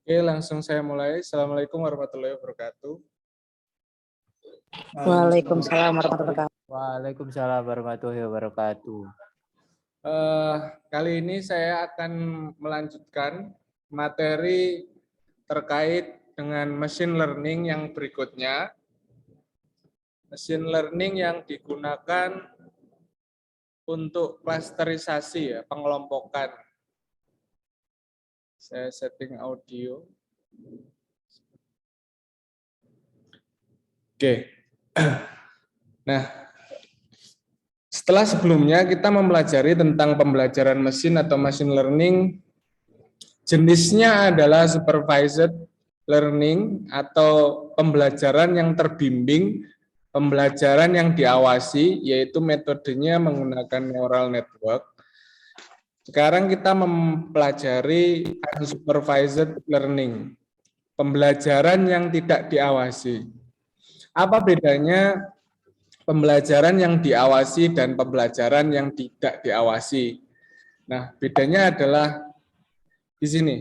Oke, langsung saya mulai. Assalamualaikum warahmatullahi wabarakatuh. Waalaikumsalam warahmatullahi wabarakatuh. Waalaikumsalam warahmatullahi wabarakatuh. Kali ini saya akan melanjutkan materi terkait dengan machine learning yang berikutnya. Machine learning yang digunakan untuk klasterisasi, ya, pengelompokan. Saya setting audio. Oke. Nah, setelah sebelumnya kita mempelajari tentang pembelajaran mesin atau machine learning, jenisnya adalah supervised learning atau pembelajaran yang terbimbing, pembelajaran yang diawasi, yaitu metodenya menggunakan neural network. Sekarang kita mempelajari unsupervised learning, pembelajaran yang tidak diawasi. Apa bedanya pembelajaran yang diawasi dan pembelajaran yang tidak diawasi? Nah, bedanya adalah di sini.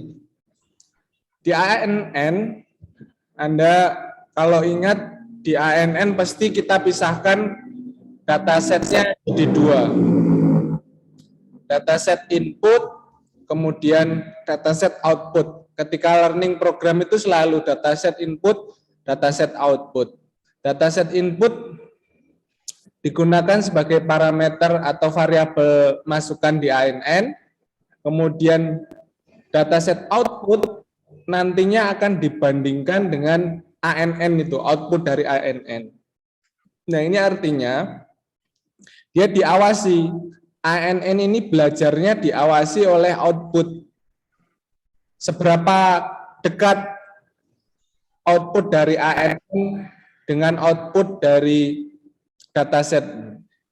Di ANN, Anda kalau ingat di ANN pasti kita pisahkan datasetnya jadi dua. Dataset input, kemudian dataset output. Ketika learning program itu selalu dataset input, dataset output. Dataset input digunakan sebagai parameter atau variabel masukan di ANN, kemudian dataset output nantinya akan dibandingkan dengan ANN itu, output dari ANN. Nah, ini artinya dia diawasi. ANN ini belajarnya diawasi oleh output. Seberapa dekat output dari ANN dengan output dari dataset.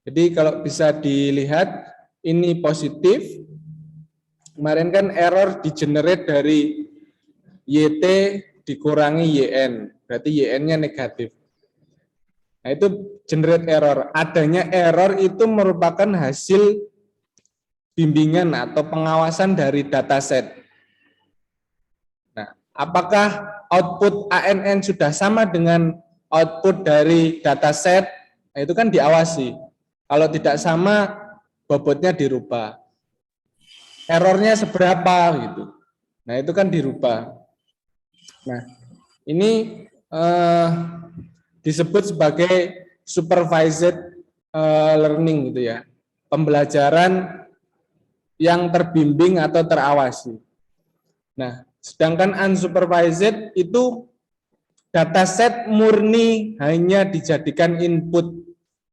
Jadi kalau bisa dilihat, ini positif. Kemarin kan error di-generate dari YT dikurangi YN. Berarti YN-nya negatif. Nah, itu generate error. Adanya error itu merupakan hasil bimbingan atau pengawasan dari dataset. Nah, apakah output ANN sudah sama dengan output dari dataset? Nah, itu kan diawasi. Kalau tidak sama, bobotnya dirubah. Errornya seberapa gitu. Nah, itu kan dirubah. Nah, ini disebut sebagai supervised learning gitu ya. Pembelajaran yang terbimbing atau terawasi. Nah, sedangkan unsupervised itu dataset murni hanya dijadikan input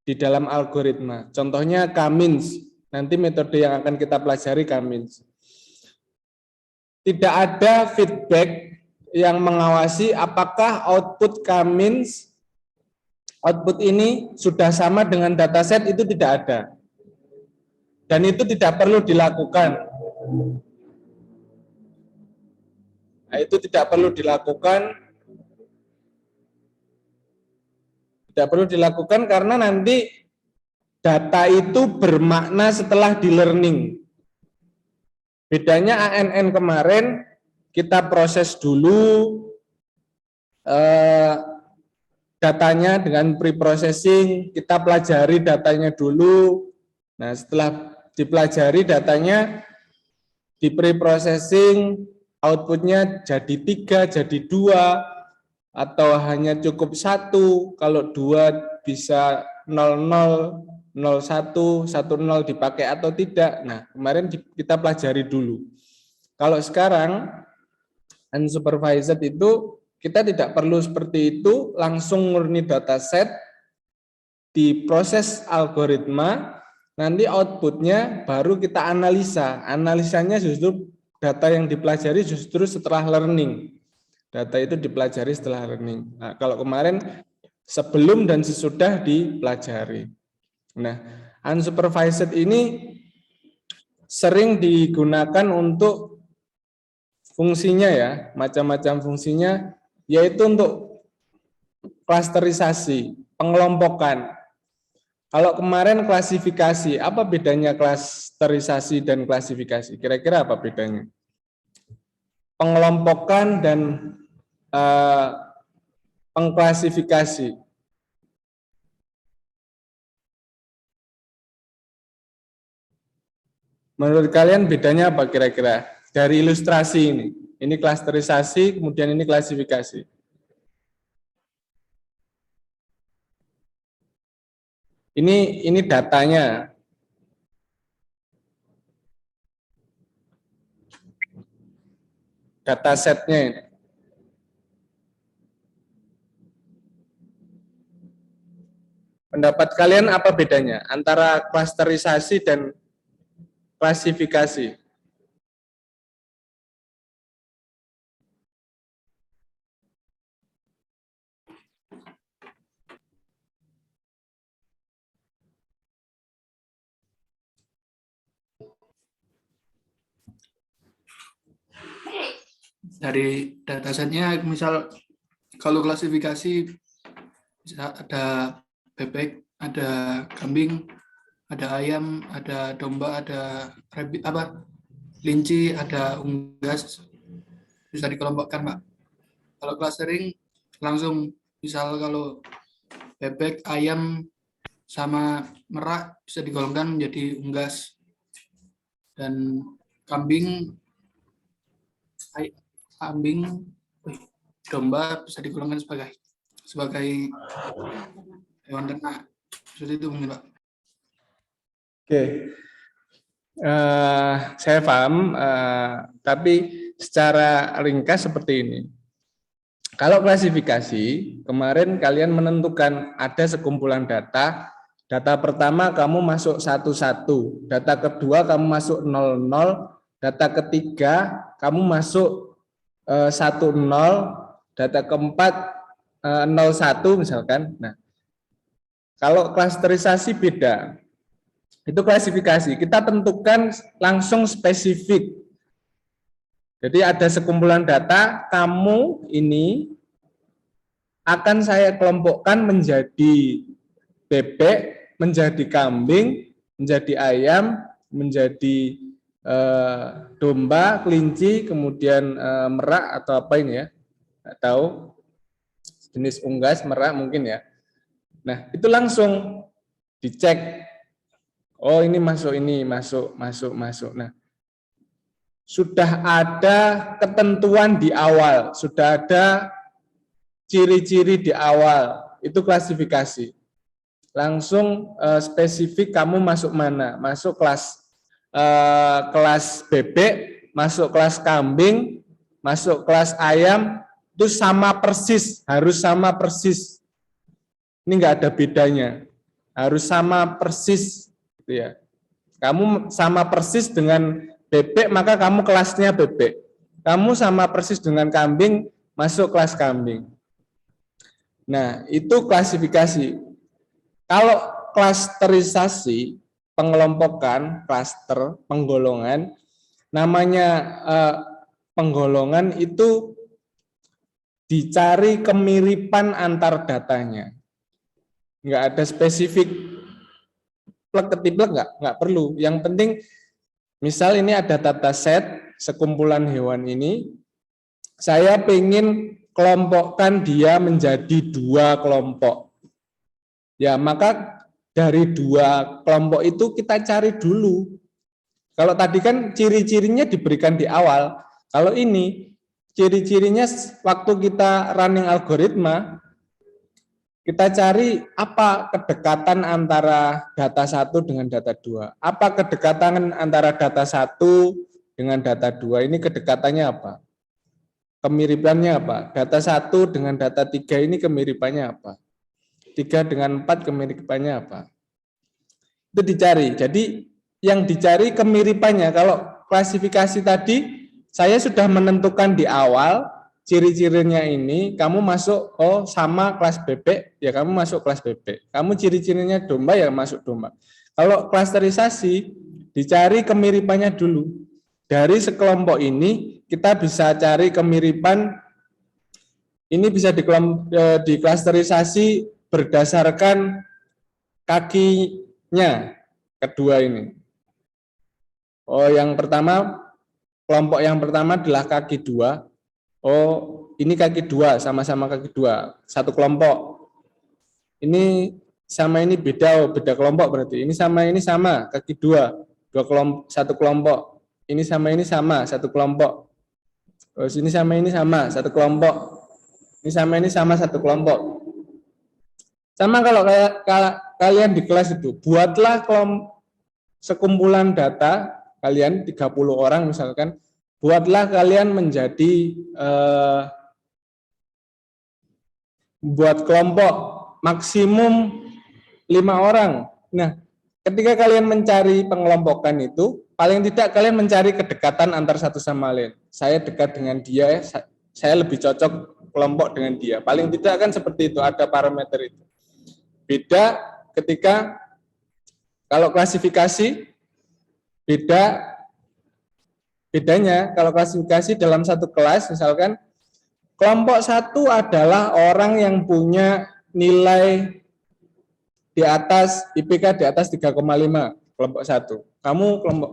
di dalam algoritma. Contohnya K-means. Nanti metode yang akan kita pelajari K-means. Tidak ada feedback yang mengawasi apakah output K-means, output ini sudah sama dengan dataset, itu tidak ada. Dan itu tidak perlu dilakukan. Nah, itu tidak perlu dilakukan. Tidak perlu dilakukan karena nanti data itu bermakna setelah di learning. Bedanya ANN kemarin, kita proses dulu datanya dengan pre-processing, kita pelajari datanya dulu. Nah, setelah dipelajari datanya, di pre-processing, outputnya jadi 3, jadi 2, atau hanya cukup 1, kalau 2 bisa 00, 01, 10 dipakai atau tidak. Nah, kemarin kita pelajari dulu. Kalau sekarang, unsupervised itu, kita tidak perlu seperti itu, langsung murni dataset, diproses algoritma, nanti outputnya baru kita analisa. Analisanya justru data yang dipelajari justru setelah learning. Data itu dipelajari setelah learning. Nah, kalau kemarin sebelum dan sesudah dipelajari. Nah, unsupervised ini sering digunakan untuk fungsinya ya, macam-macam fungsinya, yaitu untuk klasterisasi, pengelompokan. Kalau kemarin klasifikasi, apa bedanya klasterisasi dan klasifikasi? Kira-kira apa bedanya? pengelompokan dan pengklasifikasi. Menurut kalian bedanya apa kira-kira dari ilustrasi ini? Ini klasterisasi, kemudian ini klasifikasi. Ini datanya. Data setnya ini. Pendapat kalian apa bedanya antara klasterisasi dan klasifikasi? Dari datasetnya, misal kalau klasifikasi bisa ada bebek, ada kambing, ada ayam, ada domba, ada rabbit, kelinci, ada unggas, bisa dikelompokkan, Pak. Kalau clustering langsung, misal kalau bebek, ayam sama merak bisa digolongkan menjadi unggas, dan kambing, domba bisa digolongkan sebagai hewan ternak. Seperti itu mungkin, Pak. Oke, saya paham, tapi secara ringkas seperti ini. Kalau klasifikasi, kemarin kalian menentukan ada sekumpulan data. Data pertama kamu masuk 11, data kedua kamu masuk 00, data ketiga kamu masuk 10, data keempat 01 misalkan. Nah, kalau klasterisasi beda. Itu klasifikasi. Kita tentukan langsung spesifik. Jadi ada sekumpulan data, kamu ini akan saya kelompokkan menjadi bebek, menjadi kambing, menjadi ayam, menjadi domba, kelinci, kemudian merak atau apa ini ya, nggak tahu, jenis unggas, merak mungkin ya. Nah itu langsung dicek, oh ini masuk, masuk. Nah sudah ada ketentuan di awal, sudah ada ciri-ciri di awal, itu klasifikasi. Langsung spesifik kamu masuk mana, masuk kelas bebek, masuk kelas kambing, masuk kelas ayam, itu sama persis, harus sama persis. Ini enggak ada bedanya, harus sama persis, gitu ya. Kamu sama persis dengan bebek, maka kamu kelasnya bebek. Kamu sama persis dengan kambing, masuk kelas kambing. Nah, itu klasifikasi. Kalau klasterisasi, pengelompokan, klaster, penggolongan, namanya penggolongan itu dicari kemiripan antar datanya. Enggak ada spesifik plek ketiplek, enggak perlu. Yang penting, misal ini ada data set, sekumpulan hewan ini, saya ingin kelompokkan dia menjadi 2 kelompok. Ya, maka dari 2 kelompok itu kita cari dulu. Kalau tadi kan ciri-cirinya diberikan di awal. Kalau ini, ciri-cirinya waktu kita running algoritma, kita cari apa kedekatan antara data 1 dengan data 2. Apa kedekatan antara data 1 dengan data 2, ini kedekatannya apa? Kemiripannya apa? Data 1 dengan data 3 ini kemiripannya apa? 3 dengan 4 kemiripannya apa? Itu dicari. Jadi yang dicari kemiripannya. Kalau klasifikasi tadi, saya sudah menentukan di awal, ciri-cirinya ini, kamu masuk, oh sama kelas bebek, ya kamu masuk kelas bebek. Kamu ciri-cirinya domba, ya masuk domba. Kalau klasterisasi, dicari kemiripannya dulu. Dari sekelompok ini, kita bisa cari kemiripan, ini bisa diklasterisasi berdasarkan kakinya, kedua ini. Oh, yang pertama kelompok yang pertama adalah kaki 2. Oh, ini kaki 2, sama-sama kaki 2, satu kelompok. Ini sama ini beda, oh, beda kelompok berarti. Ini sama kaki 2, kelompok, satu kelompok. Ini sama, satu kelompok. Terus ini sama, satu kelompok. Ini sama, satu kelompok. Sama kalau kalian di kelas itu, buatlah sekumpulan data, kalian 30 orang misalkan, buatlah kalian menjadi, buat kelompok maksimum 5 orang. Nah, ketika kalian mencari pengelompokan itu, paling tidak kalian mencari kedekatan antar satu sama lain. Saya dekat dengan dia, saya lebih cocok kelompok dengan dia. Paling tidak kan seperti itu, ada parameter itu. Beda ketika kalau klasifikasi, bedanya kalau klasifikasi dalam satu kelas, misalkan kelompok 1 adalah orang yang punya nilai di atas IPK di atas 3,5, kelompok 1. Kamu kelompok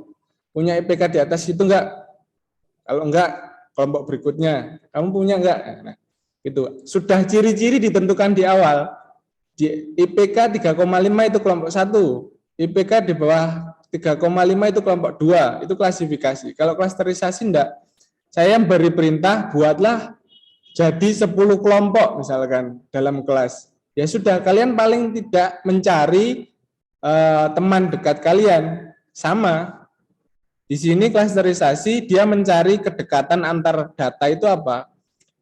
punya IPK di atas itu enggak? Kalau enggak, kelompok berikutnya. Kamu punya enggak? Nah, itu sudah ciri-ciri ditentukan di awal. Di IPK 3,5 itu kelompok 1. IPK di bawah 3,5 itu kelompok 2. Itu klasifikasi. Kalau klasterisasi enggak. Saya beri perintah, buatlah jadi 10 kelompok misalkan dalam kelas. Ya sudah, kalian paling tidak mencari teman dekat kalian. Sama. Di sini klasterisasi, dia mencari kedekatan antar data itu apa?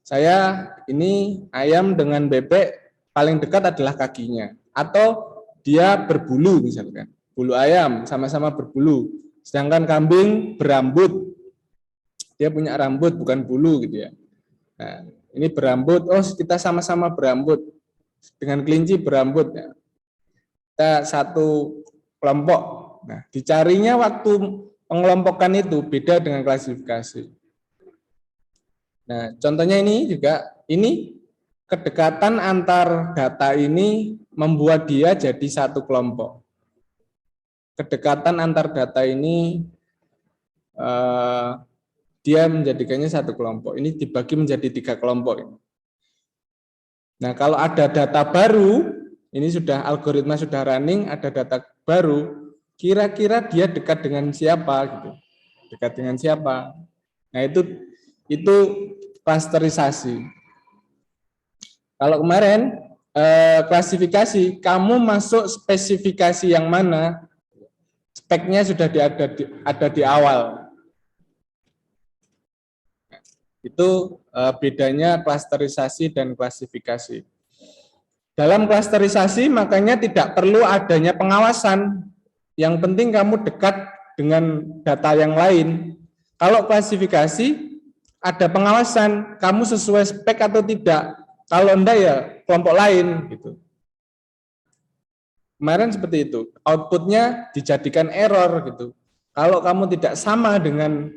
Saya ini ayam dengan bebek, paling dekat adalah kakinya. Atau dia berbulu misalkan. Bulu ayam, sama-sama berbulu. Sedangkan kambing berambut. Dia punya rambut, bukan bulu gitu ya. Nah, ini berambut, oh kita sama-sama berambut. Dengan kelinci berambut. Ya. Kita satu kelompok. Nah, dicarinya waktu pengelompokan itu beda dengan klasifikasi. Nah, contohnya ini juga, ini kedekatan antar data ini membuat dia jadi satu kelompok. Kedekatan antar data ini dia menjadikannya satu kelompok. Ini dibagi menjadi 3 kelompok. Nah, kalau ada data baru, ini sudah algoritma sudah running, ada data baru, kira-kira dia dekat dengan siapa gitu. Dekat dengan siapa? Nah, itu klasterisasi. Kalau kemarin klasifikasi, kamu masuk spesifikasi yang mana? Speknya sudah ada di awal. Itu bedanya klasterisasi dan klasifikasi. Dalam klasterisasi makanya tidak perlu adanya pengawasan. Yang penting kamu dekat dengan data yang lain. Kalau klasifikasi ada pengawasan, kamu sesuai spek atau tidak. Kalau enggak ya kelompok lain gitu. Kemarin seperti itu. Outputnya dijadikan error gitu. Kalau kamu tidak sama dengan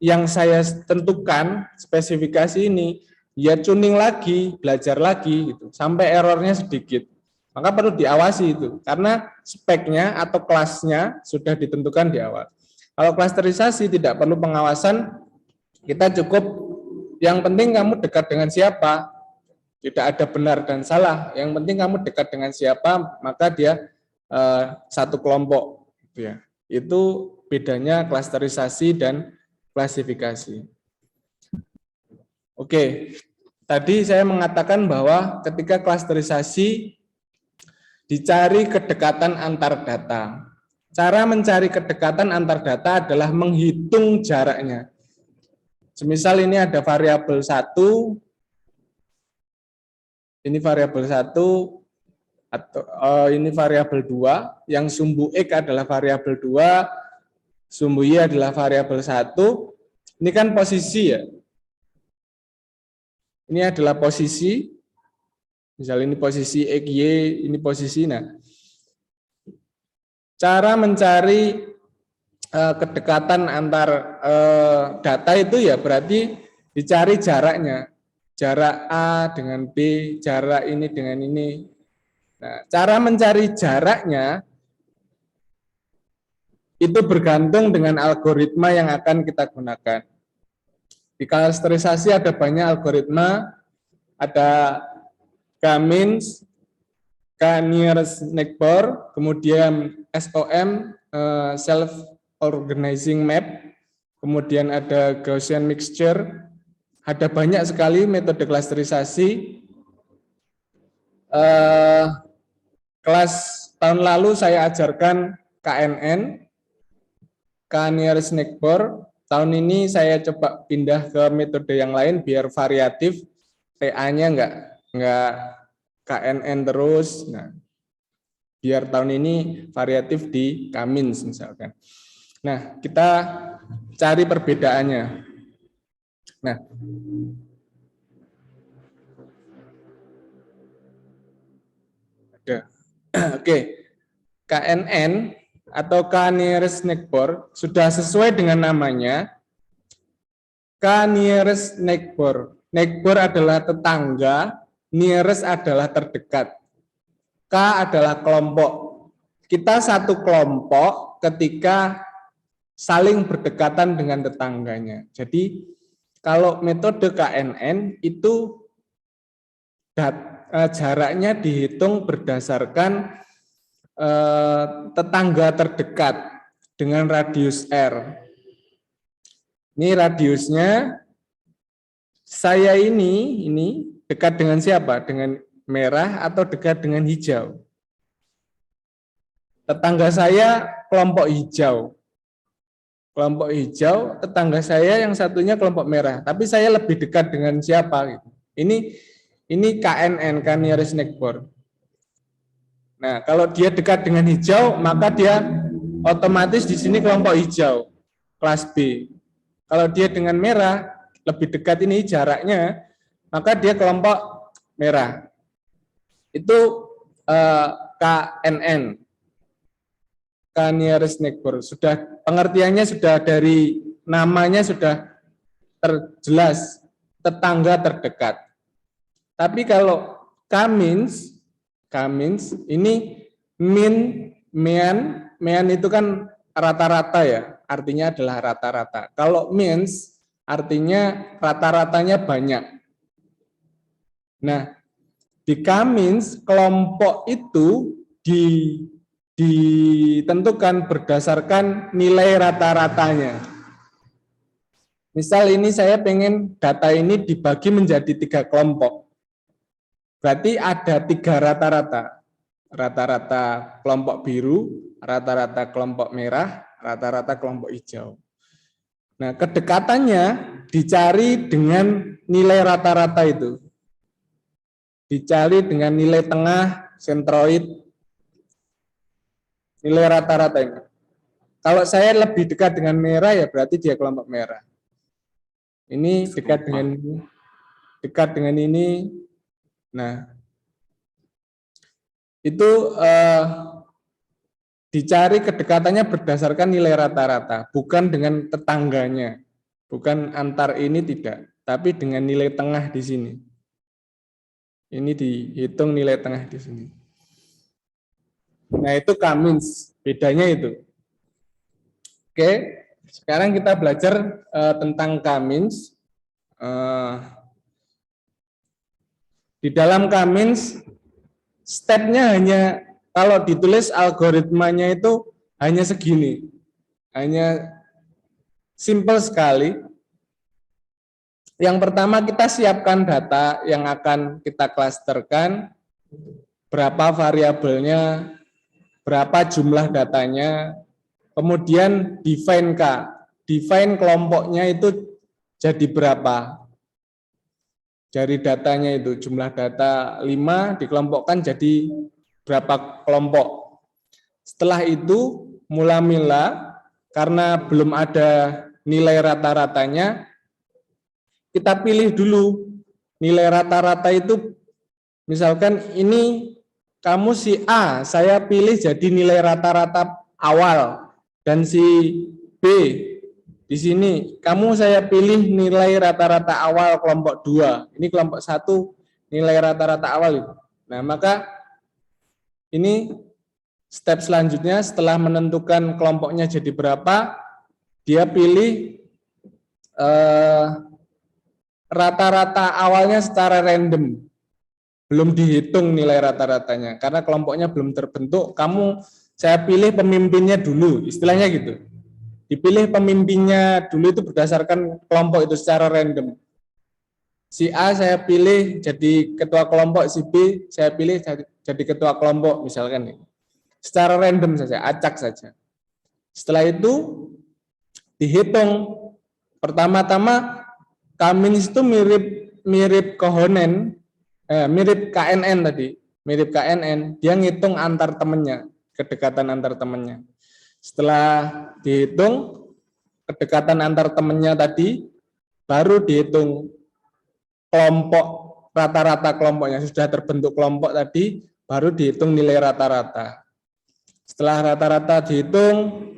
yang saya tentukan spesifikasi ini, ya tuning lagi, belajar lagi gitu, sampai errornya sedikit. Maka perlu diawasi itu, karena speknya atau kelasnya sudah ditentukan di awal. Kalau klasterisasi tidak perlu pengawasan, kita cukup yang penting kamu dekat dengan siapa, tidak ada benar dan salah. Yang penting kamu dekat dengan siapa, maka dia satu kelompok. Gitu ya. Itu bedanya klasterisasi dan klasifikasi. Oke, tadi saya mengatakan bahwa ketika klasterisasi dicari kedekatan antar data. Cara mencari kedekatan antar data adalah menghitung jaraknya. Semisal ini ada variabel 1, ini variabel 1, atau ini variabel 2, yang sumbu X adalah variabel 2, sumbu Y adalah variabel 1. Ini kan posisi ya. Ini adalah posisi. Misal ini posisi X, Y, ini posisi. Nah, cara mencari kedekatan antar data itu ya berarti dicari jaraknya. Jarak A dengan B, jarak ini dengan ini. Nah, cara mencari jaraknya itu bergantung dengan algoritma yang akan kita gunakan. Di klasterisasi ada banyak algoritma, ada K-means, K-nearest neighbor, kemudian SOM, self-organizing map, kemudian ada Gaussian mixture, ada banyak sekali metode klasterisasi. Kelas tahun lalu saya ajarkan KNN, K-nearest neighbor. Tahun ini saya coba pindah ke metode yang lain biar variatif, TA-nya enggak KNN terus. Nah, biar tahun ini variatif di K-means misalkan. Nah, kita cari perbedaannya. Nah, ada. Oke, KNN atau K-nearest neighbor sudah sesuai dengan namanya. K-nearest neighbor. Neighbor adalah tetangga, nearest adalah terdekat. K adalah kelompok. Kita satu kelompok ketika saling berdekatan dengan tetangganya. Jadi kalau metode KNN itu jaraknya dihitung berdasarkan tetangga terdekat dengan radius R. Ini radiusnya, saya ini dekat dengan siapa? Dengan merah atau dekat dengan hijau? Tetangga saya kelompok hijau. Kelompok hijau, tetangga saya yang satunya kelompok merah. Tapi saya lebih dekat dengan siapa? Ini KNN, K-nearest neighbor. Nah, kalau dia dekat dengan hijau, maka dia otomatis di sini kelompok hijau, kelas B. Kalau dia dengan merah, lebih dekat ini jaraknya, maka dia kelompok merah. Itu KNN, K-nearest neighbor. Sudah pengertiannya sudah dari namanya sudah terjelas, tetangga terdekat. Tapi kalau K-means ini mean itu kan rata-rata ya, artinya adalah rata-rata. Kalau means artinya rata-ratanya banyak. Nah, di K-means kelompok itu ditentukan berdasarkan nilai rata-ratanya. Misal ini saya pengen data ini dibagi menjadi 3 kelompok. Berarti ada 3 rata-rata. Rata-rata kelompok biru, rata-rata kelompok merah, rata-rata kelompok hijau. Nah, kedekatannya dicari dengan nilai rata-rata itu. Dicari dengan nilai tengah, sentroid, nilai rata-rata ini. Kalau saya lebih dekat dengan merah, ya berarti dia kelompok merah. Ini dekat dengan ini. Nah, itu dicari kedekatannya berdasarkan nilai rata-rata, bukan dengan tetangganya, bukan antar ini tidak, tapi dengan nilai tengah di sini. Ini dihitung nilai tengah di sini. Nah, itu K-means, bedanya itu. Oke, sekarang kita belajar tentang K-means. Di dalam K-means, stepnya hanya, kalau ditulis algoritmanya itu hanya segini. Hanya simple sekali. Yang pertama kita siapkan data yang akan kita klasterkan, berapa variabelnya, berapa jumlah datanya, kemudian define K. Define kelompoknya itu jadi berapa. Dari datanya itu, jumlah data 5 dikelompokkan jadi berapa kelompok. Setelah itu, mula-mula, karena belum ada nilai rata-ratanya, kita pilih dulu nilai rata-rata itu, misalkan ini kamu si A, saya pilih jadi nilai rata-rata awal, dan si B, di sini, kamu saya pilih nilai rata-rata awal kelompok 2. Ini kelompok 1, nilai rata-rata awal itu. Nah, maka ini step selanjutnya setelah menentukan kelompoknya jadi berapa, dia pilih rata-rata awalnya secara random. Belum dihitung nilai rata-ratanya karena kelompoknya belum terbentuk. Saya pilih pemimpinnya dulu, istilahnya gitu. Dipilih pemimpinnya dulu itu berdasarkan kelompok itu secara random. Si A saya pilih jadi ketua kelompok, si B saya pilih jadi ketua kelompok misalkan. Secara random saja, acak saja. Setelah itu dihitung. Pertama-tama Cummins itu mirip Kohonen, mirip KNN tadi, mirip KNN. Dia ngitung antar temennya, kedekatan antar temennya. Setelah dihitung kedekatan antar temennya tadi, baru dihitung kelompok rata-rata kelompoknya. Sudah terbentuk kelompok tadi, baru dihitung nilai rata-rata. Setelah rata-rata dihitung,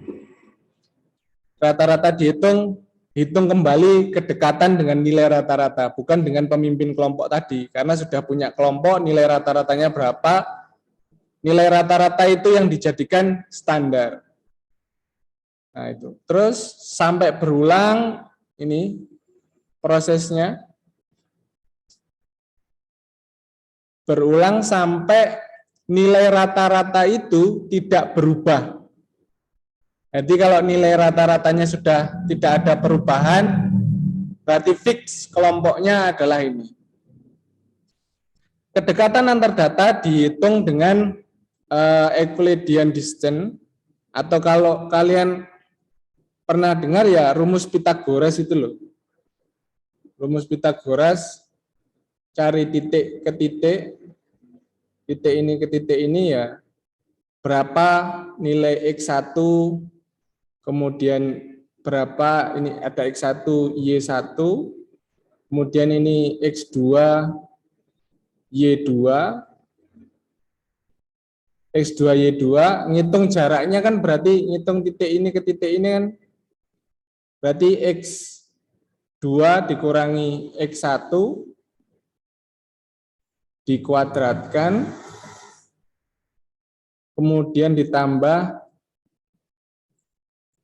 hitung kembali kedekatan dengan nilai rata-rata, bukan dengan pemimpin kelompok tadi, karena sudah punya kelompok, nilai rata-ratanya berapa, nilai rata-rata itu yang dijadikan standar. Nah itu, terus sampai berulang, ini prosesnya, berulang sampai nilai rata-rata itu tidak berubah. Jadi kalau nilai rata-ratanya sudah tidak ada perubahan, berarti fix kelompoknya adalah ini. Kedekatan antar data dihitung dengan Euclidean distance, atau kalau kalian pernah dengar ya rumus Pythagoras itu loh. Rumus Pythagoras, cari titik ke titik, titik ini ke titik ini ya, berapa nilai X1, kemudian berapa, ini ada X1, Y1, kemudian ini X2, Y2, X2, Y2, ngitung jaraknya kan berarti ngitung titik ini ke titik ini kan, berarti X2 dikurangi X1, dikuadratkan, kemudian ditambah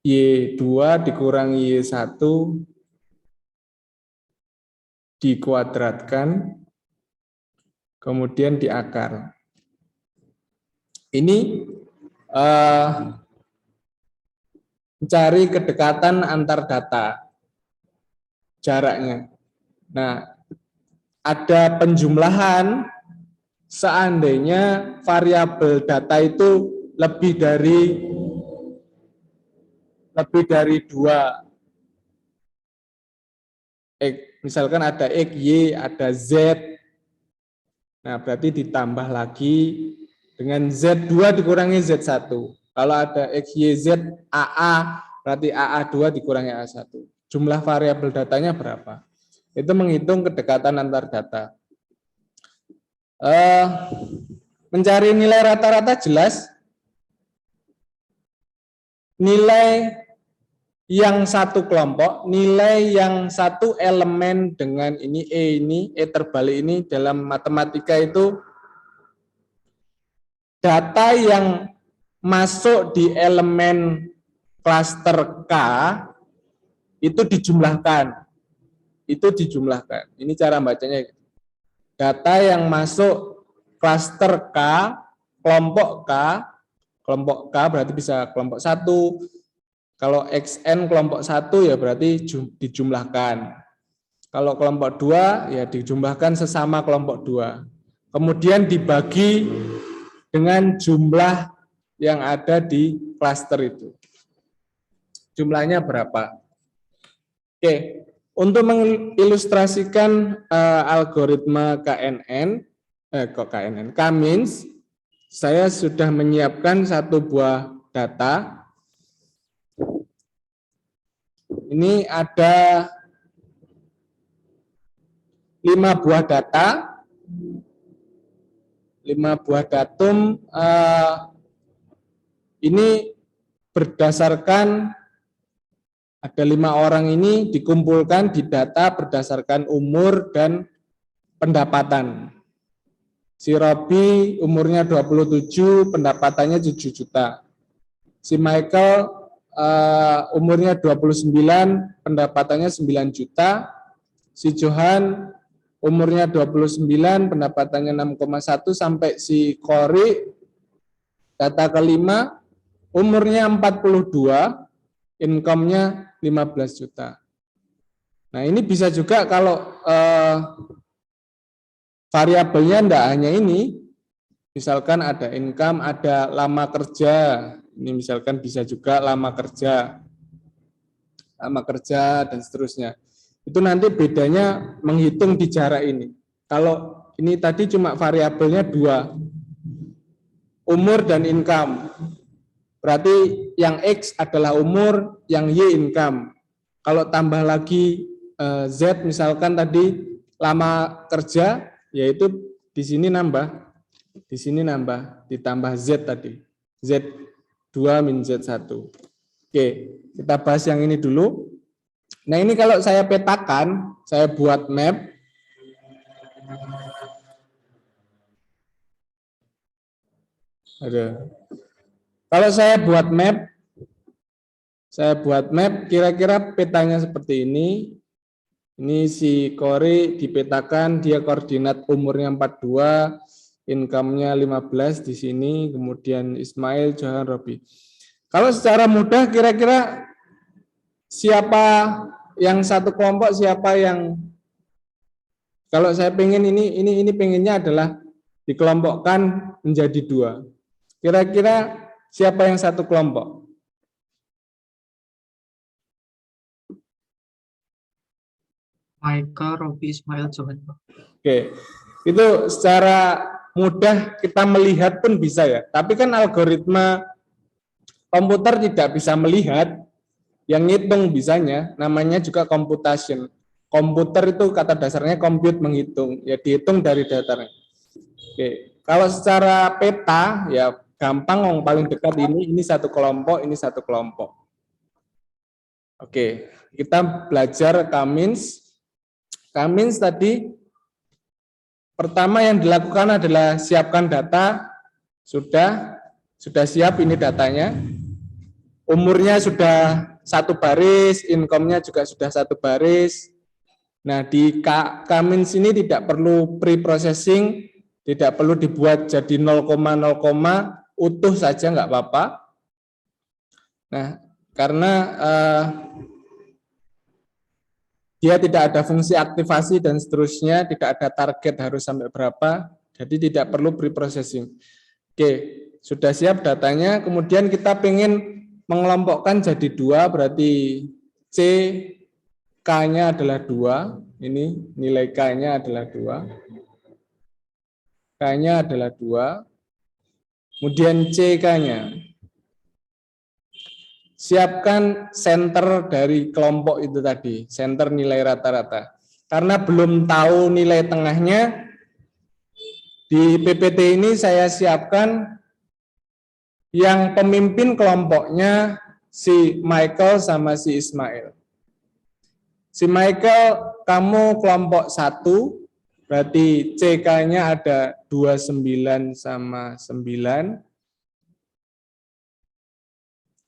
Y2 dikurangi Y1 dikuadratkan, kemudian diakar. Ini mencari kedekatan antar data, jaraknya. Nah, ada penjumlahan seandainya variabel data itu lebih dari 2. Misalkan ada X, Y, ada Z. Nah, berarti ditambah lagi dengan Z2 dikurangi Z1. Kalau ada X, Y, Z, AA, berarti AA2 dikurangi AA1. Jumlah variabel datanya berapa? Itu menghitung kedekatan antar data. Mencari nilai rata-rata jelas. Nilai yang satu kelompok, nilai yang satu elemen dengan ini E terbalik ini dalam matematika itu data yang masuk di elemen klaster K itu dijumlahkan. Ini cara bacanya. Data yang masuk klaster K, kelompok K berarti bisa kelompok 1. Kalau XN kelompok 1 ya berarti dijumlahkan. Kalau kelompok 2 ya dijumlahkan sesama kelompok 2. Kemudian dibagi dengan jumlah yang ada di klaster itu. Jumlahnya berapa? Oke, untuk mengilustrasikan algoritma Cummins, saya sudah menyiapkan satu buah data. Ini ada 5 buah data, 5 buah datum. Ini berdasarkan ada 5 orang ini dikumpulkan di data berdasarkan umur dan pendapatan. Si Robi umurnya 27, pendapatannya 7 juta. Si Michael umurnya 29, pendapatannya 9 juta. Si Johan umurnya 29, pendapatannya 6,1, sampai si Cory, data kelima, umurnya 42, income-nya 15 juta. Nah, ini bisa juga kalau variabelnya enggak hanya ini, misalkan ada income, ada lama kerja, ini misalkan bisa juga lama kerja dan seterusnya. Itu nanti bedanya menghitung di jarak ini. Kalau ini tadi cuma variabelnya 2, umur dan income. Berarti yang X adalah umur, yang Y income. Kalau tambah lagi Z misalkan tadi lama kerja, yaitu di sini nambah, ditambah Z tadi. Z2 min Z1. Oke, kita bahas yang ini dulu. Nah, ini kalau saya petakan, saya buat map. Kalau saya buat map, kira-kira petanya seperti ini. Ini si Cory dipetakan, dia koordinat umurnya 42, income-nya 15 di sini, kemudian Ismail, Johan, Robi. Kalau secara mudah kira-kira siapa yang satu kelompok, siapa yang, kalau saya pengen ini pengennya adalah dikelompokkan menjadi 2. Kira-kira siapa yang satu kelompok? Michael, Robi, Ismail, Johan. Oke, itu secara mudah kita melihat pun bisa ya. Tapi kan algoritma komputer tidak bisa melihat, yang ngitung bisanya, namanya juga computation. Komputer itu kata dasarnya compute, menghitung, ya dihitung dari datanya. Oke, kalau secara peta ya gampang, yang paling dekat ini satu kelompok, ini satu kelompok. Oke, kita belajar Cummins. Cummins tadi pertama yang dilakukan adalah siapkan data, sudah siap ini datanya. Umurnya sudah satu baris, income-nya juga sudah satu baris. Nah, di Cummins ini tidak perlu pre-processing, tidak perlu dibuat jadi 0,0, utuh saja nggak apa-apa. Nah, karena dia tidak ada fungsi aktivasi dan seterusnya, tidak ada target harus sampai berapa, jadi tidak perlu pre-processing. Oke, sudah siap datanya, kemudian kita ingin mengelompokkan jadi 2, berarti C, K-nya adalah 2, ini nilai K-nya adalah 2, K-nya adalah 2, kemudian CK-nya. Siapkan center dari kelompok itu tadi, center nilai rata-rata. Karena belum tahu nilai tengahnya, di PPT ini saya siapkan yang pemimpin kelompoknya si Michael sama si Ismail. Si Michael, kamu kelompok 1, berarti CK-nya ada 29 sama 9.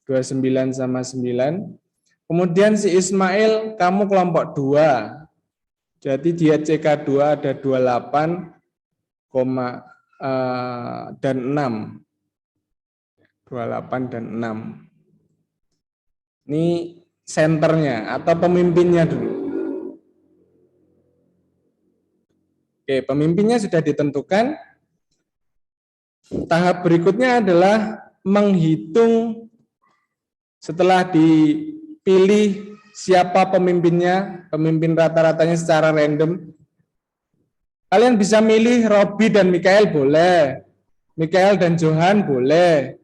29 sama 9. Kemudian si Ismail, kamu kelompok 2. Jadi dia CK2 ada 28, dan 6. 28 dan 6. Ini senternya atau pemimpinnya dulu. Oke, pemimpinnya sudah ditentukan. Tahap berikutnya adalah menghitung. Setelah dipilih siapa pemimpinnya, pemimpin rata-ratanya secara random, kalian bisa milih Robi dan Michael boleh, Michael dan Johan boleh,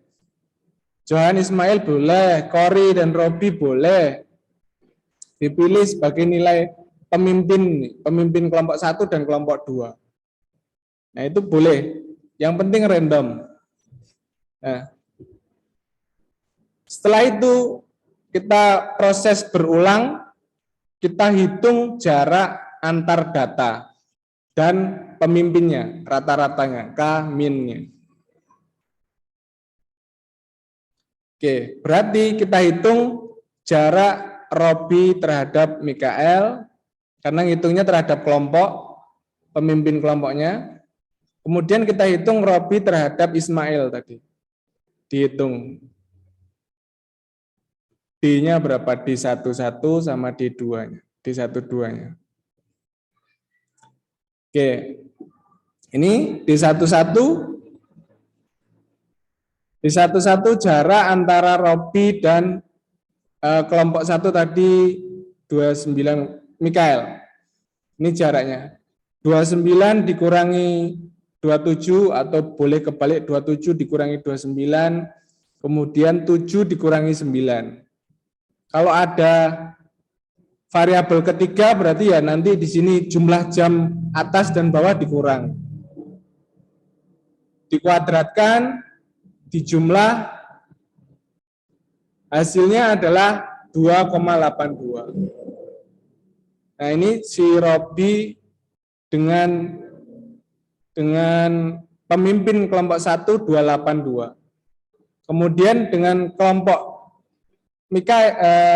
Johan Ismail boleh, Cory dan Robi boleh. Dipilih sebagai nilai pemimpin kelompok 1 dan kelompok 2. Nah, itu boleh. Yang penting random. Nah, setelah itu kita proses berulang, kita hitung jarak antar data dan pemimpinnya, rata-ratanya, K-minnya. Oke, berarti kita hitung jarak Robi terhadap Mikael, karena ngitungnya terhadap kelompok, pemimpin kelompoknya. Kemudian kita hitung Robi terhadap Ismail tadi. Dihitung. D-nya berapa? D11 sama D2-nya. D12-nya. Oke. Ini D11. D11 jarak antara Robi dan kelompok 1 tadi 29 Mikael. Ini jaraknya. 29 dikurangi 27 atau boleh kebalik 27 dikurangi 29, kemudian 7 dikurangi 9. Kalau ada variabel ketiga berarti ya nanti di sini jumlah jam atas dan bawah dikurang. Dikuadratkan, dijumlah, hasilnya adalah 2,82. Nah ini si Robi dengan pemimpin kelompok 1 282. Kemudian dengan kelompok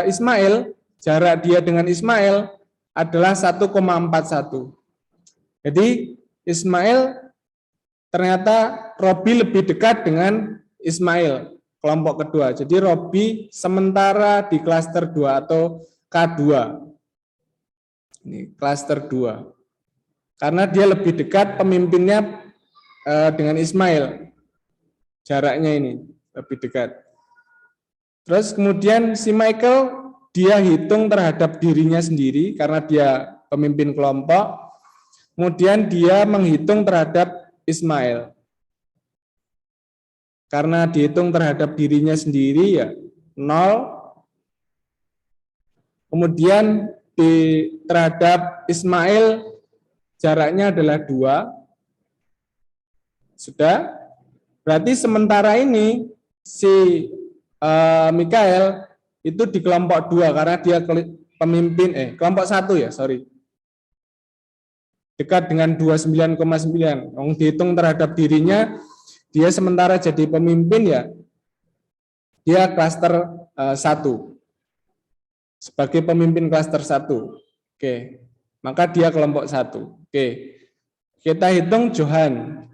Ismail, jarak dia dengan Ismail adalah 1,41. Jadi Ismail ternyata Robi lebih dekat dengan Ismail, kelompok kedua. Jadi Robi sementara di klaster 2 atau K2. Ini klaster 2. Karena dia lebih dekat pemimpinnya dengan Ismail. Jaraknya ini lebih dekat. Terus kemudian si Michael, dia hitung terhadap dirinya sendiri karena dia pemimpin kelompok. Kemudian dia menghitung terhadap Ismail. Karena dihitung terhadap dirinya sendiri ya 0. Kemudian terhadap Ismail jaraknya adalah 2. Sudah. Berarti sementara ini si Mikael itu di kelompok 2 karena dia pemimpin kelompok 1 ya, sorry. Dekat dengan 29,9. Dihitung terhadap dirinya, dia sementara jadi pemimpin ya, dia klaster 1. Sebagai pemimpin klaster 1. Oke. Maka dia kelompok 1. Oke. Kita hitung Johan.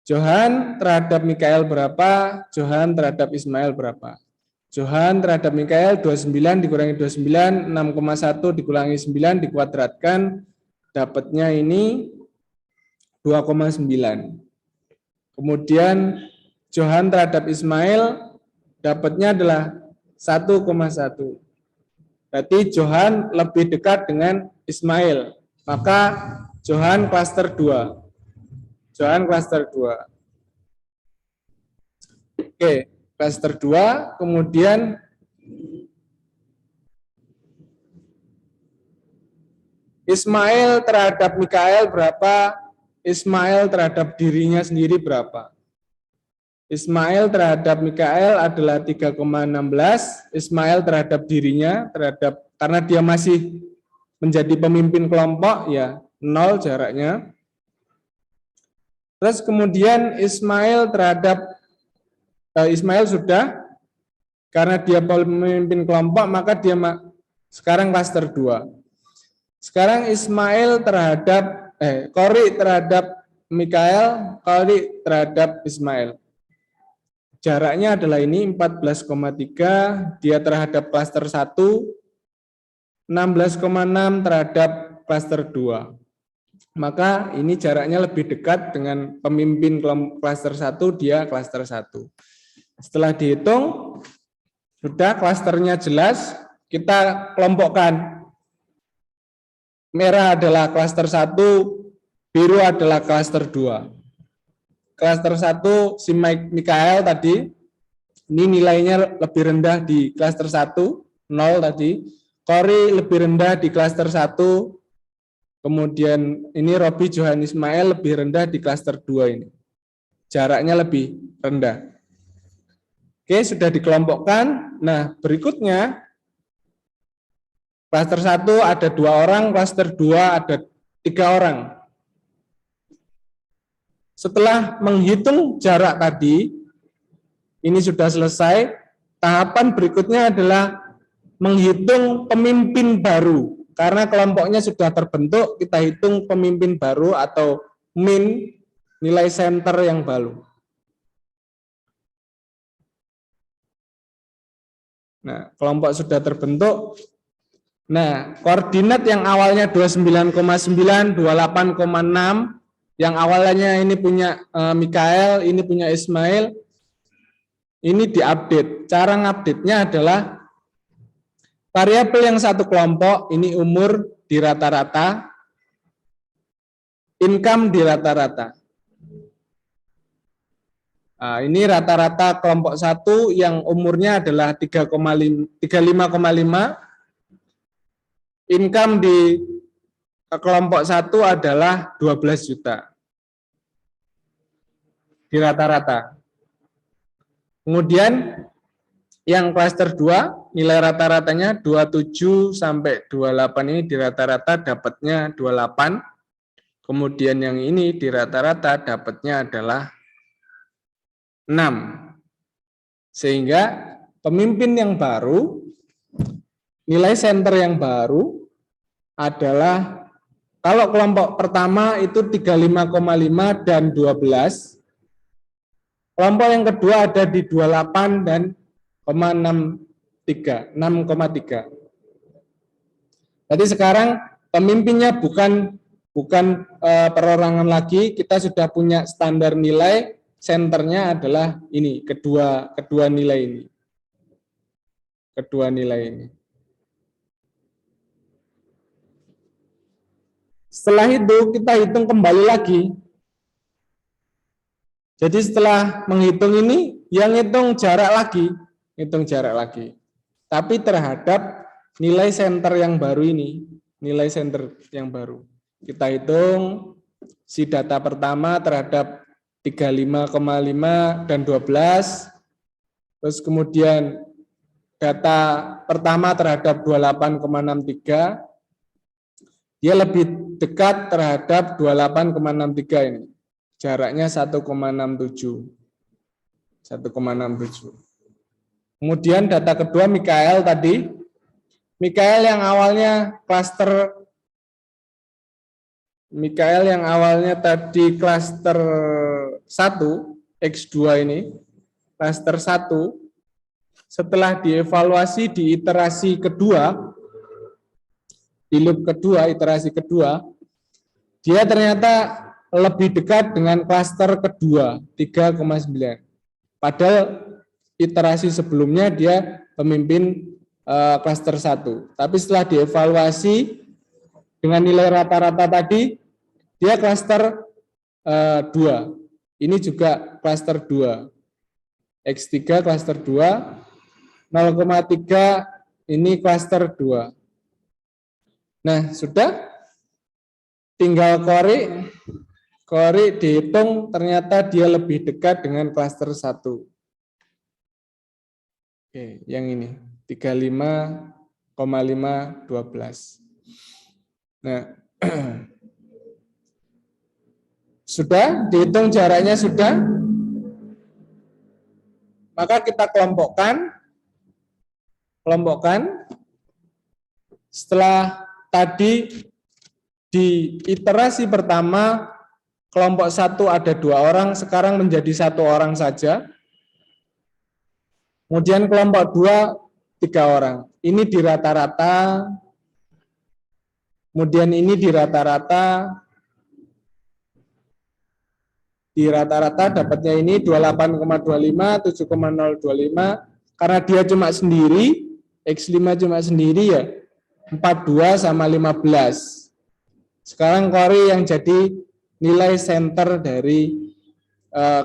Johan terhadap Mikael berapa? Johan terhadap Ismail berapa? Johan terhadap Mikael 29 dikurangi 29, 6,1 dikurangi 9 dikuadratkan, dapatnya ini 2,9. Kemudian Johan terhadap Ismail dapatnya adalah 1,1. Berarti Johan lebih dekat dengan Ismail. Maka Johan klaster 2. Johan klaster 2. Oke, klaster 2, kemudian Ismail terhadap Mikael berapa? Ismail terhadap dirinya sendiri berapa? Ismail terhadap Mikael adalah 3,16. Ismail terhadap dirinya, karena dia masih menjadi pemimpin kelompok, ya 0 jaraknya. Terus kemudian Ismail terhadap Ismail sudah, karena dia pemimpin kelompok, maka dia sekarang klaster 2. Sekarang Ismail terhadap Kori terhadap Mikael, Kori terhadap Ismail. Jaraknya adalah ini 14,3, dia terhadap klaster 1, 16,6 terhadap klaster 2. Maka ini jaraknya lebih dekat dengan pemimpin klaster 1, dia klaster 1. Setelah dihitung, sudah klasternya jelas, kita kelompokkan. Merah adalah klaster 1, biru adalah klaster 2. Klaster 1 si Mikael tadi, ini nilainya lebih rendah di klaster 1, 0 tadi. Kori lebih rendah di klaster 1, kemudian ini Robi Johan Ismail lebih rendah di klaster 2 ini. Jaraknya lebih rendah. Oke, sudah dikelompokkan. Nah, berikutnya klaster 1 ada 2 orang, klaster 2 ada 3 orang. Setelah menghitung jarak tadi, ini sudah selesai. Tahapan berikutnya adalah menghitung pemimpin baru. Karena kelompoknya sudah terbentuk, kita hitung pemimpin baru atau min, nilai center yang baru. Nah, kelompok sudah terbentuk. Nah, koordinat yang awalnya 29,9, 28,6, yang awalnya ini punya Mikael, ini punya Ismail, ini diupdate. Cara ngupdate-nya adalah variabel yang satu kelompok, ini umur di rata-rata, income di rata-rata. Nah, ini rata-rata kelompok 1 yang umurnya adalah 35,5, income di kelompok 1 adalah 12 juta di rata-rata. Kemudian yang klaster 2 nilai rata-ratanya 27 sampai 28, ini di rata-rata dapatnya 28. Kemudian yang ini di rata-rata dapatnya adalah 6. Sehingga pemimpin yang baru, nilai center yang baru adalah, kalau kelompok pertama itu 35,5 dan 12, kelompok yang kedua ada di 28 dan 6,3. Jadi sekarang pemimpinnya bukan perorangan lagi, kita sudah punya standar nilai. Senternya adalah ini, kedua nilai ini. Kedua nilai ini. Setelah itu kita hitung kembali lagi. Jadi setelah menghitung ini, yang hitung jarak lagi. Tapi terhadap nilai center yang baru ini. Nilai center yang baru. Kita hitung si data pertama terhadap 35,5 dan 12, terus kemudian data pertama terhadap 28,63, dia lebih dekat terhadap 28,63 ini, jaraknya 1,67. Kemudian data kedua Mikael tadi, Mikael yang awalnya tadi klaster 1, X2 ini, klaster 1, setelah dievaluasi di iterasi kedua, di loop kedua, iterasi kedua, dia ternyata lebih dekat dengan klaster kedua, 3,9. Padahal iterasi sebelumnya dia pemimpin klaster 1. Tapi setelah dievaluasi dengan nilai rata-rata tadi, dia klaster 2. Ini juga klaster 2. X3 klaster 2, 0,3 ini klaster 2. Nah, sudah tinggal Kori dihitung, ternyata dia lebih dekat dengan klaster 1. Oke, yang ini 35,512. Nah, sudah dihitung jaraknya sudah, maka kita kelompokkan. Setelah tadi di iterasi pertama kelompok 1 ada 2 orang, sekarang menjadi 1 orang saja. Kemudian kelompok 2 3 orang. Ini di rata-rata. Kemudian ini di rata-rata. Di rata-rata dapatnya ini 28,25, 7,025. Karena dia cuma sendiri, X5 cuma sendiri ya, 42 sama 15. Sekarang Kori yang jadi nilai center dari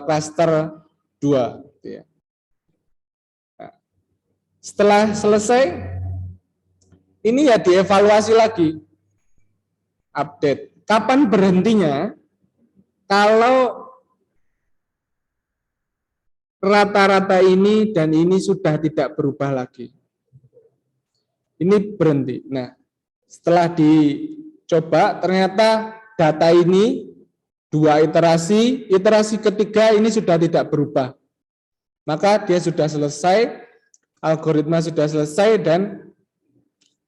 klaster 2. Nah, setelah selesai, ini ya dievaluasi lagi. Update. Kapan berhentinya? Kalau rata-rata ini dan ini sudah tidak berubah lagi. Ini berhenti. Nah, setelah dicoba ternyata data ini 2 iterasi, iterasi ketiga ini sudah tidak berubah. Maka dia sudah selesai, algoritma sudah selesai dan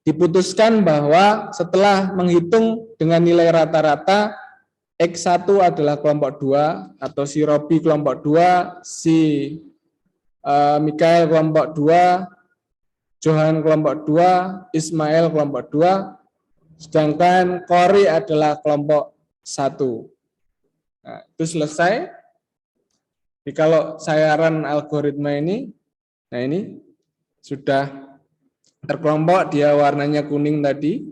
diputuskan bahwa setelah menghitung dengan nilai rata-rata, X1 adalah kelompok 2 atau si Robi kelompok 2, si Mikael kelompok 2, Johan kelompok 2, Ismail kelompok 2, sedangkan Kori adalah kelompok 1. Nah, itu selesai. Jadi kalau saya run algoritma ini, nah ini sudah terkelompok, dia warnanya kuning tadi.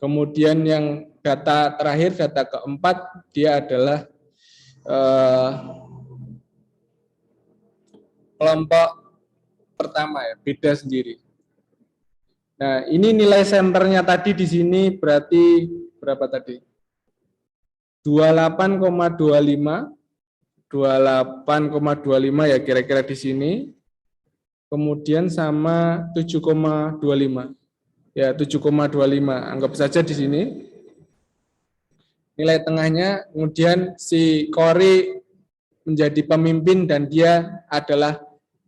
Kemudian yang data terakhir, data keempat, dia adalah kelompok pertama ya, beda sendiri. Nah, ini nilai senternya tadi di sini berarti berapa tadi? 28,25 ya kira-kira di sini. Kemudian sama 7,25. Ya, 7,25. Anggap saja di sini. Nilai tengahnya, kemudian si Kori menjadi pemimpin dan dia adalah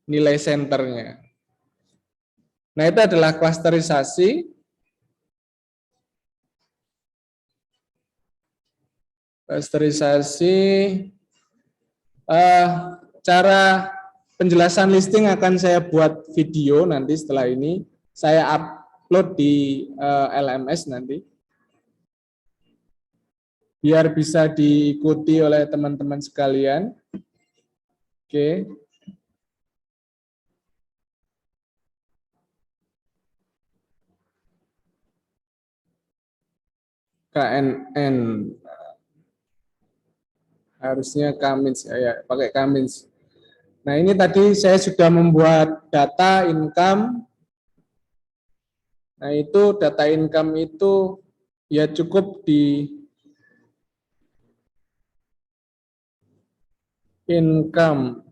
nilai senternya. Nah, itu adalah klasterisasi. Klasterisasi. Cara penjelasan listing akan saya buat video nanti setelah ini. Saya upload di LMS nanti. Biar bisa diikuti oleh teman-teman sekalian. Oke. KNN. Harusnya Kamins, ya, pakai Kamins. Nah, ini tadi saya sudah membuat data income. Nah, itu data income itu ya cukup di income.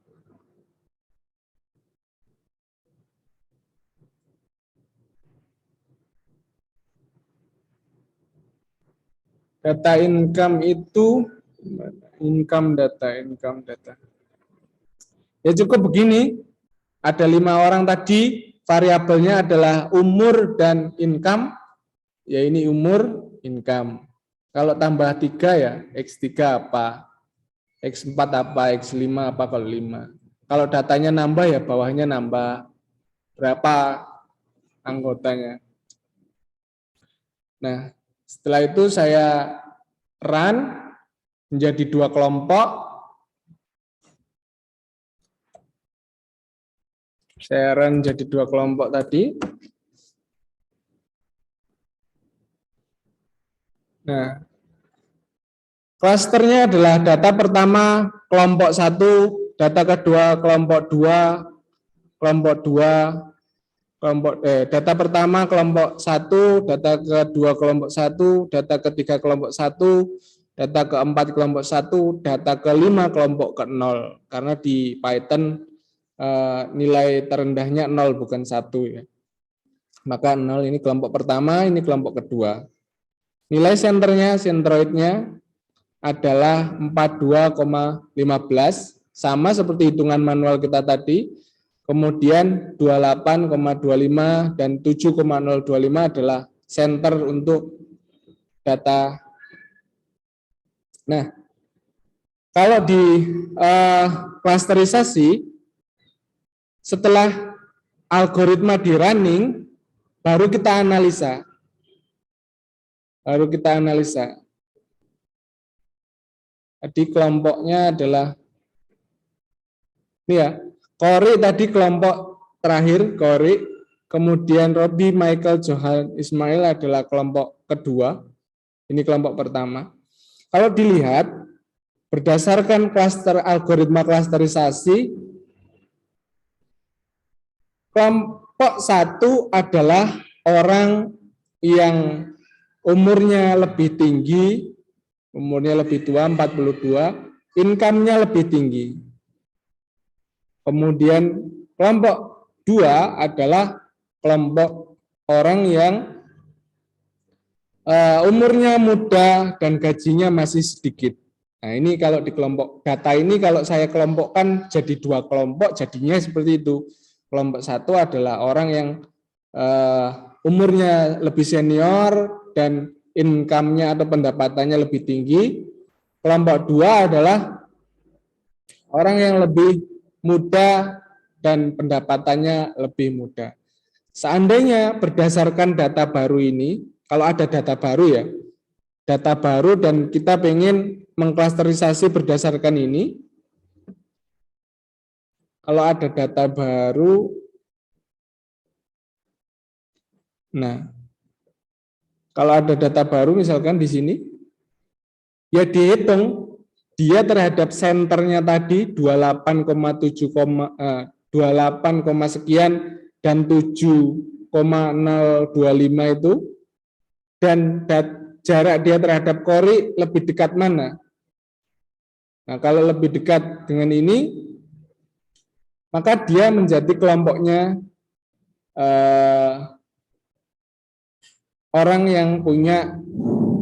Data income itu income data. Ya cukup begini. Ada 5 orang tadi, variabelnya adalah umur dan income. Ya ini umur, income. Kalau tambah 3 ya, X3 apa? X4 apa? X5 apa kalau 5? Kalau datanya nambah ya bawahnya nambah. Berapa anggotanya? Nah, setelah itu saya run menjadi 2 kelompok. Saya run jadi 2 kelompok tadi. Nah, klasternya adalah data pertama kelompok 1, data kedua kelompok 2, kelompok 2, data pertama kelompok 1, data kedua kelompok 1, data ketiga kelompok 1, data keempat kelompok 1, data kelima kelompok ke 0. Karena di Python nilai terendahnya 0 bukan 1 ya. Maka 0 ini kelompok pertama, ini kelompok kedua. Nilai senternya, sentroidnya adalah 42,15, sama seperti hitungan manual kita tadi. Kemudian 28,25 dan 7,025 adalah center untuk data. Nah, kalau di klasterisasi, setelah algoritma di running, baru kita analisa. Jadi kelompoknya adalah ini ya. Kori tadi kelompok terakhir, Kori. Kemudian Robi, Michael, Johan, Ismail adalah kelompok kedua. Ini kelompok pertama. Kalau dilihat, berdasarkan klaster algoritma klasterisasi, kelompok 1 adalah orang yang umurnya lebih tinggi, umurnya lebih tua, 42, income-nya lebih tinggi. Kemudian kelompok 2 adalah kelompok orang yang umurnya muda dan gajinya masih sedikit. Nah, ini kalau di kelompok data ini kalau saya kelompokkan jadi 2 kelompok, jadinya seperti itu. Kelompok 1 adalah orang yang umurnya lebih senior dan income-nya atau pendapatannya lebih tinggi. Kelompok 2 adalah orang yang lebih muda dan pendapatannya lebih muda. Seandainya berdasarkan data baru ini, kalau ada data baru ya, data baru dan kita pengen mengklasterisasi berdasarkan ini, kalau ada data baru, nah, kalau ada data baru misalkan di sini, ya dihitung dia terhadap senternya tadi 28,7, 28, sekian dan 7,025 itu, dan jarak dia terhadap kori lebih dekat mana? Nah, kalau lebih dekat dengan ini, maka dia menjadi kelompoknya orang yang punya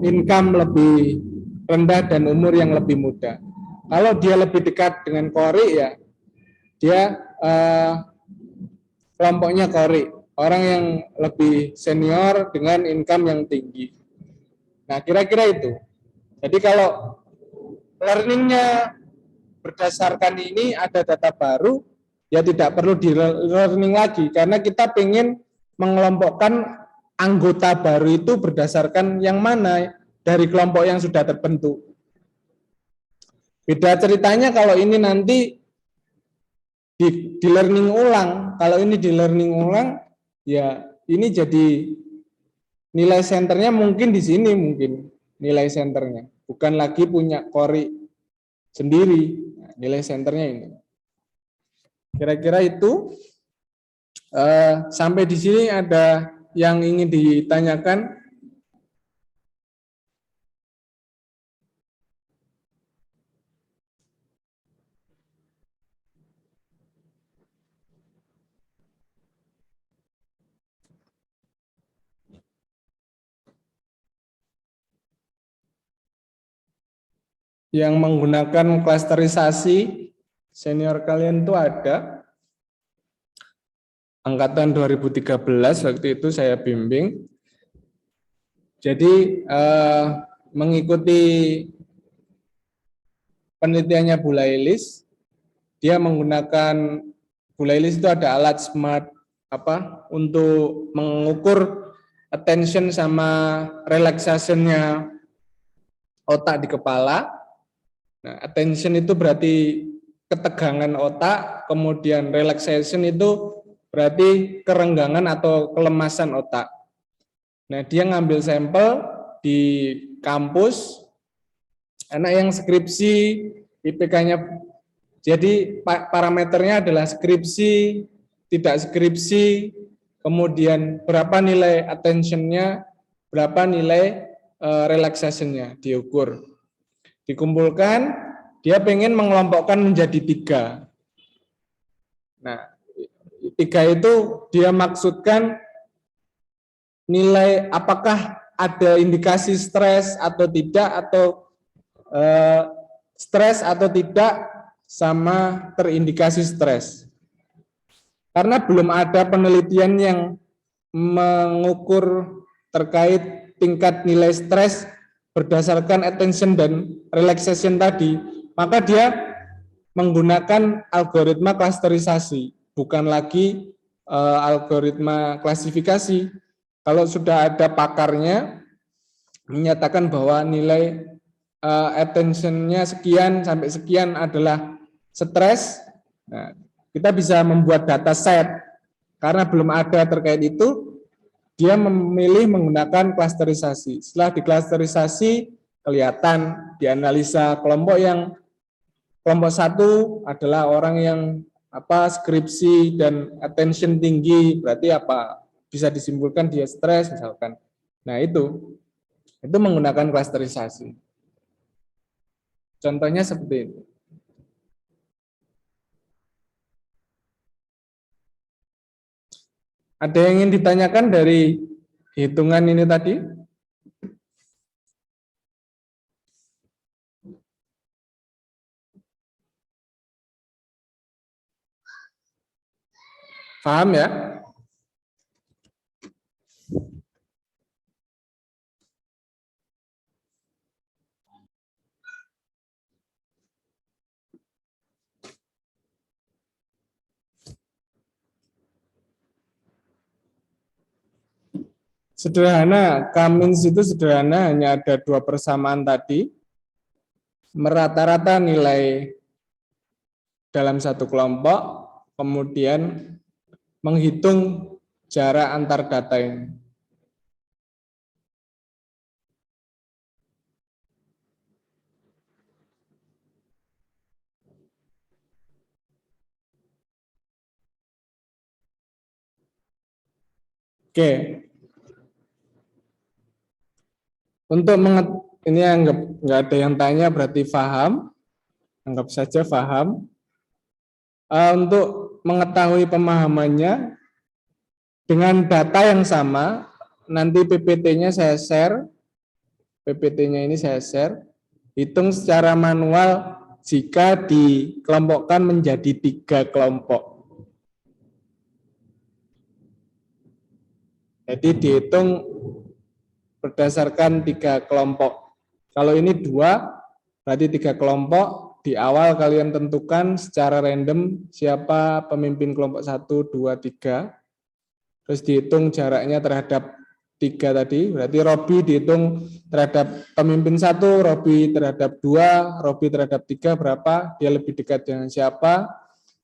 income lebih rendah dan umur yang lebih muda. Kalau dia lebih dekat dengan kori ya, dia kelompoknya kori, orang yang lebih senior dengan income yang tinggi. Nah, kira-kira itu. Jadi kalau learningnya berdasarkan ini ada data baru, ya tidak perlu di learning lagi, karena kita ingin mengelompokkan anggota baru itu berdasarkan yang mana dari kelompok yang sudah terbentuk. Beda ceritanya kalau ini nanti di learning ulang. Kalau ini di learning ulang, ya ini jadi nilai senternya mungkin di sini, mungkin nilai senternya. Bukan lagi punya kori sendiri. Nah, nilai senternya ini. Kira-kira itu. Sampai di sini ada yang ingin ditanyakan? Yang menggunakan klasterisasi senior kalian itu ada angkatan 2013, waktu itu saya bimbing. Jadi mengikuti penelitiannya Bu Lailis, dia menggunakan, Bu Lailis itu ada alat smart untuk mengukur attention sama relaxation-nya otak di kepala. Nah, attention itu berarti ketegangan otak, kemudian relaxation itu berarti kerenggangan atau kelemasan otak. Nah, dia ngambil sampel di kampus, anak yang skripsi, IPK-nya, jadi parameternya adalah skripsi, tidak skripsi, kemudian berapa nilai attention-nya, berapa nilai relaxation-nya diukur. Dikumpulkan, dia pengen mengelompokkan menjadi 3. Nah, 3 itu dia maksudkan nilai apakah ada indikasi stres atau tidak, atau stres atau tidak sama terindikasi stres. Karena belum ada penelitian yang mengukur terkait tingkat nilai stres berdasarkan attention dan relaxation tadi, maka dia menggunakan algoritma klasterisasi, bukan lagi algoritma klasifikasi. Kalau sudah ada pakarnya menyatakan bahwa nilai attention-nya sekian sampai sekian adalah stres, nah, kita bisa membuat data set. Karena belum ada terkait itu, dia memilih menggunakan klasterisasi. Setelah diklasterisasi, kelihatan dianalisa kelompok 1 adalah orang yang skripsi dan attention tinggi, berarti apa? Bisa disimpulkan dia stres misalkan. Nah, itu menggunakan klasterisasi. Contohnya seperti itu. Ada yang ingin ditanyakan dari hitungan ini tadi? Paham ya? Sederhana, Cummins itu sederhana, hanya ada 2 persamaan tadi. Merata-rata nilai dalam satu kelompok, kemudian menghitung jarak antar data ini. Oke. Untuk ini anggap nggak ada yang tanya berarti paham. Anggap saja paham. Untuk mengetahui pemahamannya dengan data yang sama, nanti PPT-nya saya share. PPT-nya ini saya share. Hitung secara manual jika dikelompokkan menjadi 3 kelompok. Jadi dihitung berdasarkan 3 kelompok. Kalau ini 2, berarti 3 kelompok. Di awal kalian tentukan secara random siapa pemimpin kelompok 1, 2, 3. Terus dihitung jaraknya terhadap 3 tadi. Berarti Robi dihitung terhadap pemimpin 1, Robi terhadap 2, Robi terhadap 3 berapa? Dia lebih dekat dengan siapa?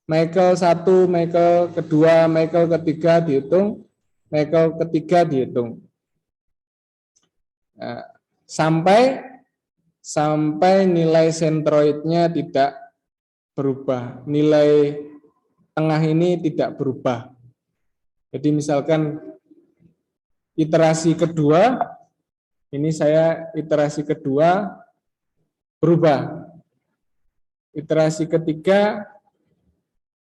Michael 1, Michael kedua, Michael ketiga dihitung. Michael ketiga dihitung. Nah, sampai nilai sentroidnya tidak berubah, nilai tengah ini tidak berubah. Jadi misalkan iterasi kedua, ini saya iterasi kedua berubah. Iterasi ketiga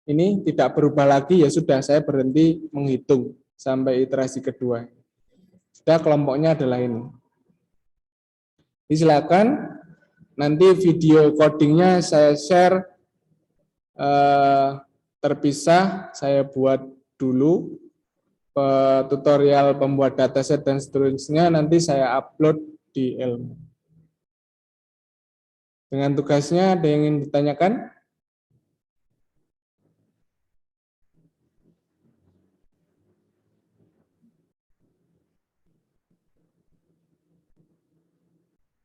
ini tidak berubah lagi, ya sudah saya berhenti menghitung sampai iterasi kedua. Sudah kelompoknya adalah ini. Silakan nanti video codingnya saya share terpisah, saya buat dulu tutorial pembuat dataset dan seterusnya, nanti saya upload di Ilmu. Dengan tugasnya ada yang ingin ditanyakan?